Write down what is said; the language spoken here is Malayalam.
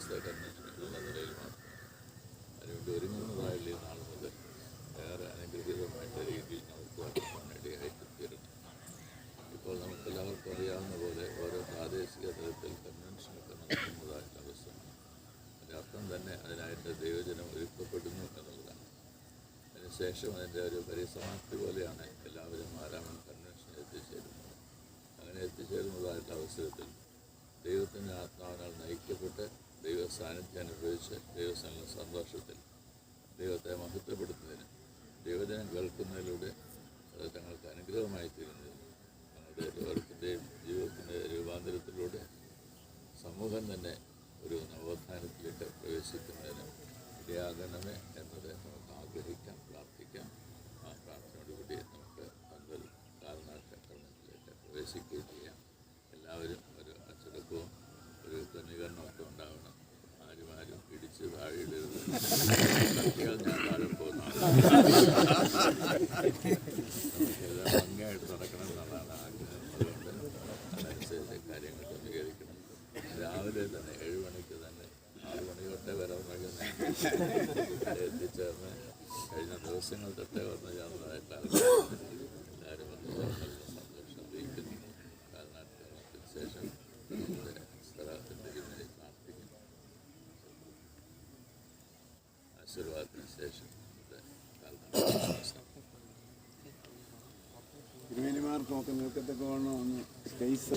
ദിവസത്തെ കൺവെൻഷൻ എന്നുള്ള നിലയിൽ മാത്രമേ അതിനുവേണ്ടി ഒരുങ്ങുന്നതായുള്ള ഈ നാൾ മുതൽ ഏറെ അനുഗ്രഹീതമായിട്ട് രീതിയിൽ നടത്തുവാൻ ഇടയായിട്ട് തീരുന്നു. ഇപ്പോൾ നമുക്കെല്ലാവർക്കും അറിയാവുന്ന പോലെ ഓരോ പ്രാദേശിക തലത്തിൽ കൺവെൻഷനൊക്കെ നടത്തുന്നതായിട്ടുള്ള അവസ്ഥയാണ്. അതിൻ്റെ അർത്ഥം തന്നെ അതിനായിട്ട് ദൈവജനം ഒരുക്കപ്പെടുന്നു എന്നുള്ളതാണ്. അതിനുശേഷം അതിൻ്റെ ഒരു പരിസമാപ്തി പോലെയാണ് എല്ലാവരും ആരാമൻ കൺവെൻഷനിൽ എത്തിച്ചേരുന്നത്. അങ്ങനെ എത്തിച്ചേരുന്നതായിട്ടുള്ള അവസരത്തിൽ ദൈവത്തിൻ്റെ ആത്മാവിനാൽ നയിക്കപ്പെട്ട് ദൈവ സാന്നിധ്യം അനുഭവിച്ച് ദൈവസ്ഥല സന്തോഷത്തിൽ ദൈവത്തെ മഹത്വപ്പെടുത്തുന്നതിന് ദൈവജനം കേൾക്കുന്നതിലൂടെ അത് തങ്ങൾക്ക് അനുഗ്രഹമായി തീരുന്നതിന് തങ്ങളുടെ ഓരോരുത്തരുടെയും ജീവിതത്തിൻ്റെ രൂപാന്തരത്തിലൂടെ സമൂഹം തന്നെ ഒരു നവോത്ഥാനത്തിലേക്ക് പ്രവേശിക്കുന്നതിന് ഇടയാകണമേ എന്നത് നമുക്ക് ആഗ്രഹിക്കാം, പ്രാർത്ഥിക്കാം. ആ പ്രാർത്ഥനയോടുകൂടി നമുക്ക് പന്തൽ കാൽനാട്ടക്രമത്തിലേക്ക് പ്രവേശിക്കുകയും ചെയ്യാം. എല്ലാവരും ഒരു അച്ചടക്കവും ഒരു ക്രമീകരണമൊക്കെ ഉണ്ടാവണം. ആരും ഇടിച്ച് താഴെയിടരുത്. തട്ടിയാൽ ഞാൻ താഴെ പോകുന്നതാണ്. നമുക്കെല്ലാം ഭംഗിയായിട്ട് നടക്കണം എന്നുള്ളതാണ് ആഗ്രഹം. അതുകൊണ്ട് അതനുസരിച്ച് കാര്യങ്ങൾ ക്രമീകരിക്കണം. രാവിലെ തന്നെ 7 മണിക്ക് തന്നെ 6 മണി തൊട്ടേ വരവുണ്ടെങ്കിൽ എത്തിച്ചേർന്ന് കഴിഞ്ഞ ദിവസങ്ങൾ തൊട്ടേ വന്ന് ചേർന്നതായിട്ട് എല്ലാവരും വന്ന് ചേർന്നുള്ള സന്തോഷം അറിയിക്കുന്നു. കാൽനാട്ടത്തിന് ശേഷം നമ്മുടെ സ്ഥലത്തിൻ്റെ ഇതിനെ പ്രാർത്ഥിക്കുന്നു. ആശീർവാദത്തിന് ശേഷം തിരുമേനിമാർക്കൊക്കെ നിൽക്കത്തൊക്കെ വേണം ഒന്ന് സ്പേസ്